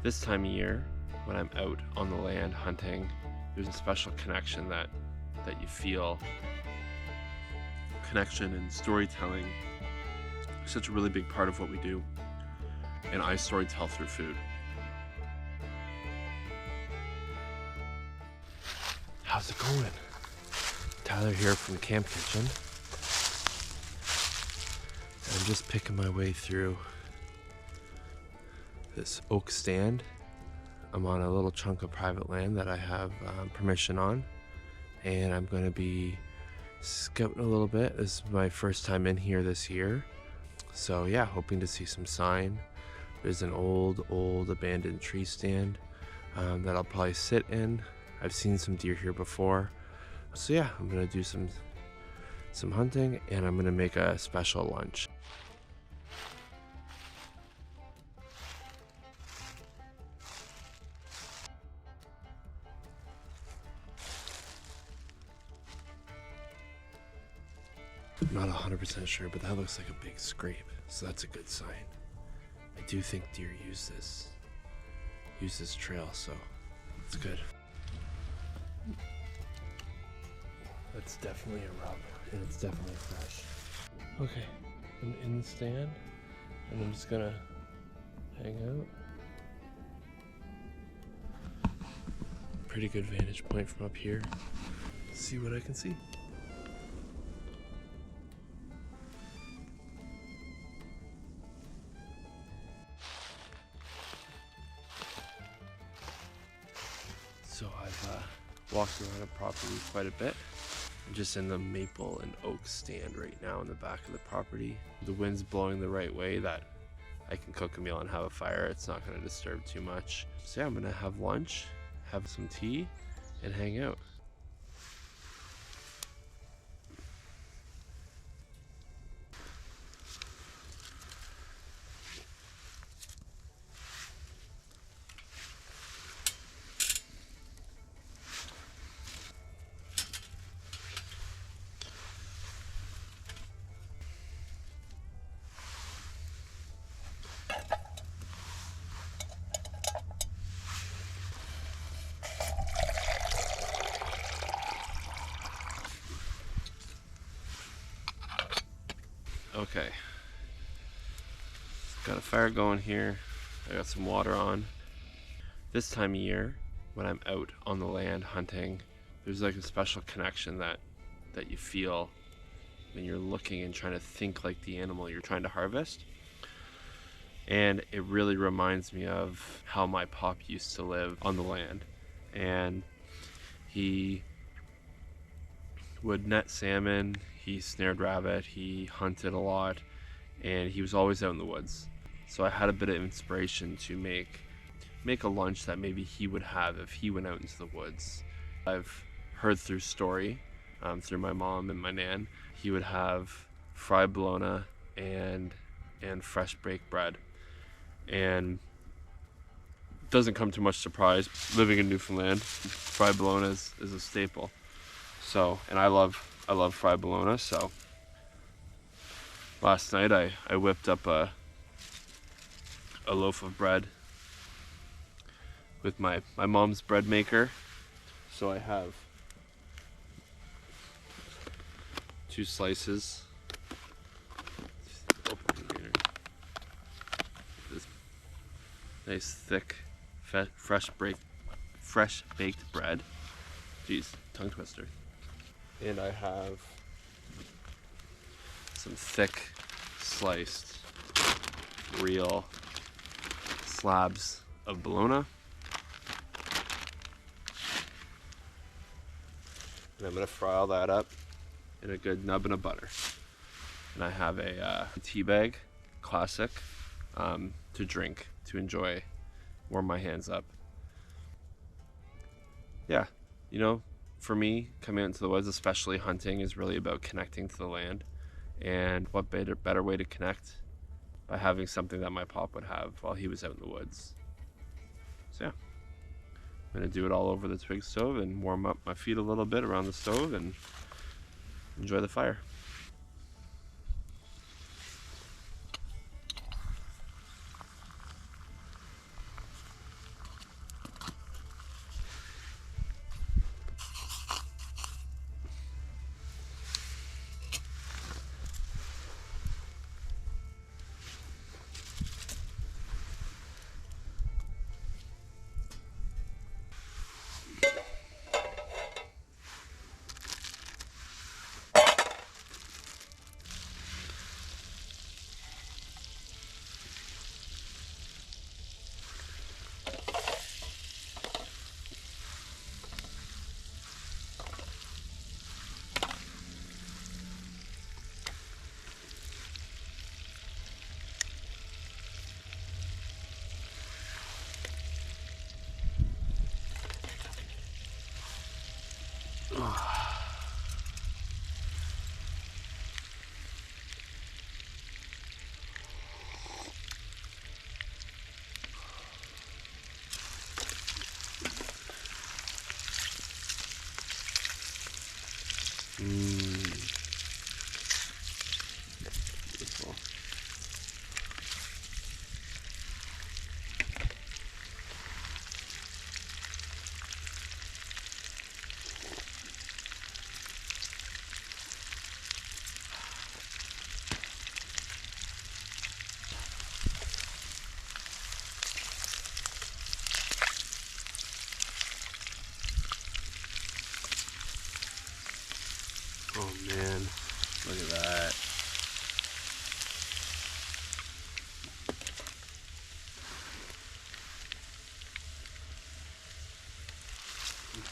This time of year, when I'm out on the land hunting, there's a special connection that you feel. Connection and storytelling is such a really big part of what we do, and I storytell through food. How's it going? Tyler here from Camp Kitchen. I'm just picking my way through this oak stand. I'm on a little chunk of private land that I have permission on, and I'm going to be scouting a little bit. This is my first time in here this year, so yeah, hoping to see some sign. There's an old abandoned tree stand that I'll probably sit in. I've seen some deer here before, so yeah, I'm gonna do some hunting, and I'm gonna make a special lunch. Not 100% sure, but that looks like a big scrape, so that's a good sign. I do think deer use this trail, so it's good. That's definitely a rub, and it's definitely fresh. Okay, I'm in the stand, and I'm just gonna hang out. Pretty good vantage point from up here. See what I can see. So I've walked around the property quite a bit. I'm just in the maple and oak stand right now in the back of the property. The wind's blowing the right way that I can cook a meal and have a fire. It's not going to disturb too much. So yeah, I'm going to have lunch, have some tea, and hang out. Okay, got a fire going here. I got some water on. This time of year, when I'm out on the land hunting, there's like a special connection that you feel when you're looking and trying to think like the animal you're trying to harvest. And it really reminds me of how my pop used to live on the land. And he would net salmon, he snared rabbit, he hunted a lot, and he was always out in the woods. So I had a bit of inspiration to make a lunch that maybe he would have if he went out into the woods. I've heard through story, through my mom and my nan, he would have fried bologna and fresh baked bread. And it doesn't come to much surprise, living in Newfoundland, fried bologna is a staple. So, and I love fried bologna, so last night I whipped up a loaf of bread with my mom's bread maker. So I have 2 slices. This nice thick fresh baked bread. Jeez, tongue twister. And I have some thick sliced real slabs of bologna. And I'm gonna fry all that up in a good nubbin of butter. And I have a tea bag, classic, to drink, to enjoy, warm my hands up. Yeah, you know, for me, coming out into the woods, especially hunting, is really about connecting to the land. And what better way to connect by having something that my pop would have while he was out in the woods. So yeah, I'm gonna do it all over the twig stove and warm up my feet a little bit around the stove and enjoy the fire.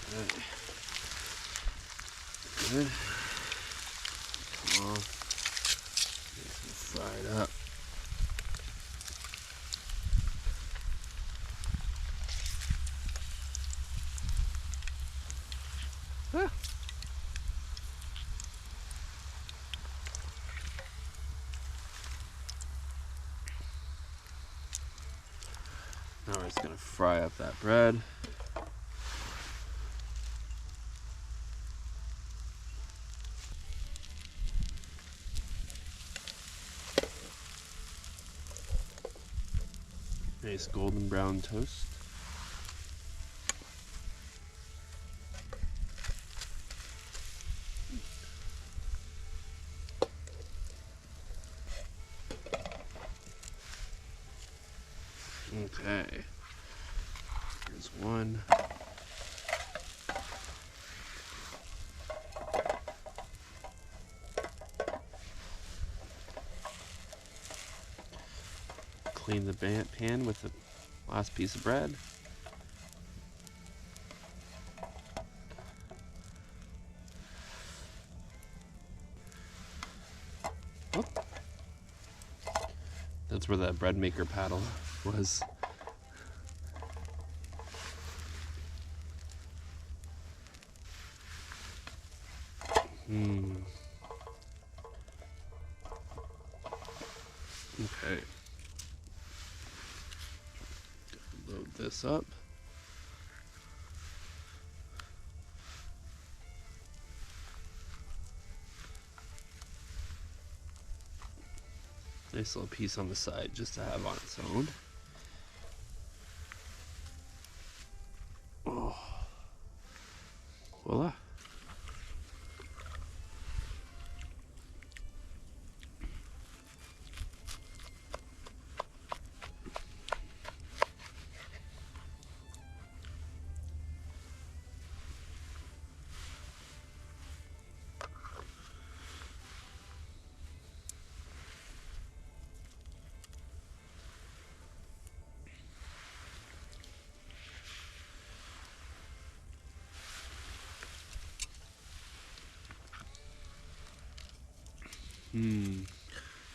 Okay. Good. Come on. Nice and fried up. Ah. Now we're just gonna fry up that bread. Nice golden brown toast. Okay. Here's one. Clean the pan with the last piece of bread. Oh. That's where the bread maker paddle was. Okay. Load this up. Nice little piece on the side just to have on its own. Oh. Voila.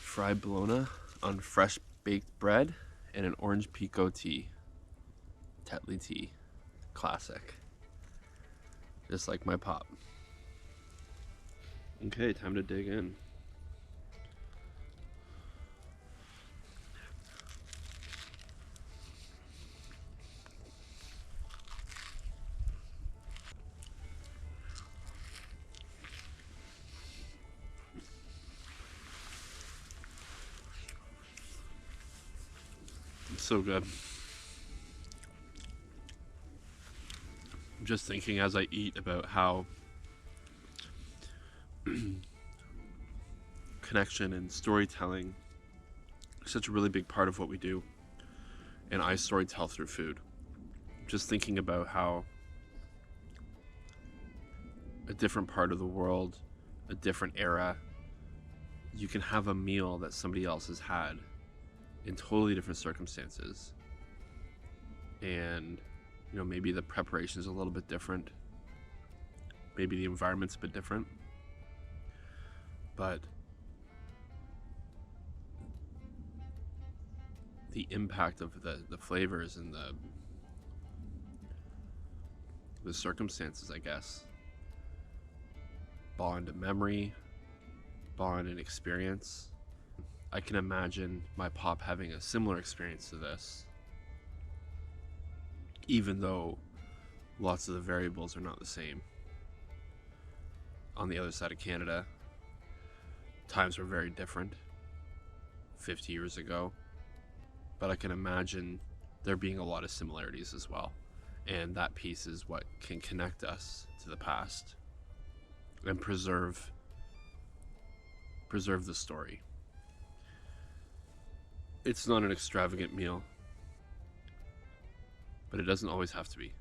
Fried bologna on fresh baked bread and an orange pekoe tea. Tetley tea. Classic. Just like my pop. Okay, time to dig in. It's so good. I'm just thinking as I eat about how connection and storytelling is such a really big part of what we do. And I storytell through food. Just thinking about how a different part of the world, a different era, you can have a meal that somebody else has had in totally different circumstances. And, you know, maybe the preparation is a little bit different. Maybe the environment's a bit different. But the impact of the flavors and the circumstances, I guess, bond a memory, bond an experience. I can imagine my pop having a similar experience to this, even though lots of the variables are not the same. On the other side of Canada, times were very different 50 years ago, but I can imagine there being a lot of similarities as well. And that piece is what can connect us to the past and preserve the story. It's not an extravagant meal, but it doesn't always have to be.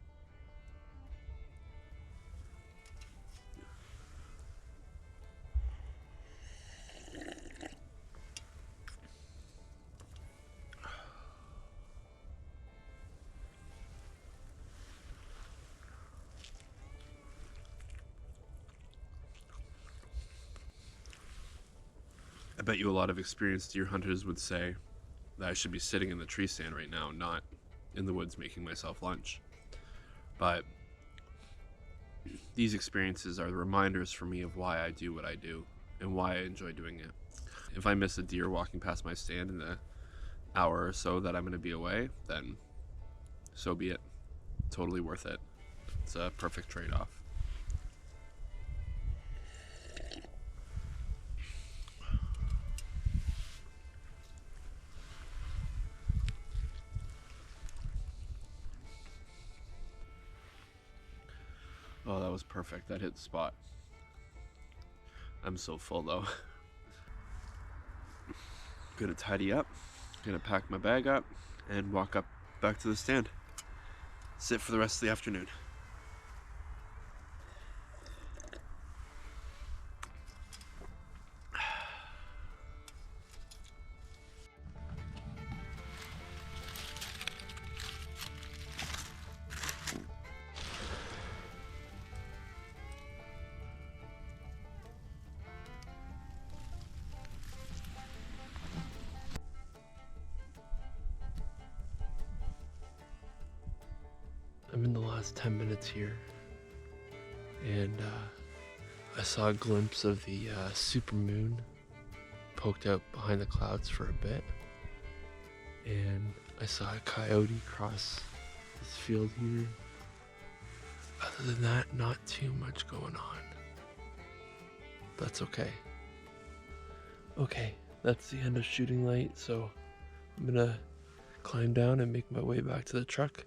I bet you a lot of experienced deer hunters would say that I should be sitting in the tree stand right now, not in the woods making myself lunch. But these experiences are the reminders for me of why I do what I do and why I enjoy doing it. If I miss a deer walking past my stand in the hour or so that I'm going to be away, then so be it. Totally worth it. It's a perfect trade-off. Oh, that was perfect. That hit the spot. I'm so full though. Gonna tidy up, gonna pack my bag up, and walk up back to the stand. Sit for the rest of the afternoon. I'm in the last 10 minutes here, and I saw a glimpse of the super moon poked out behind the clouds for a bit, and I saw a coyote cross this field here. Other than that, not too much going on. That's okay. Okay, that's the end of shooting light, so I'm gonna climb down and make my way back to the truck.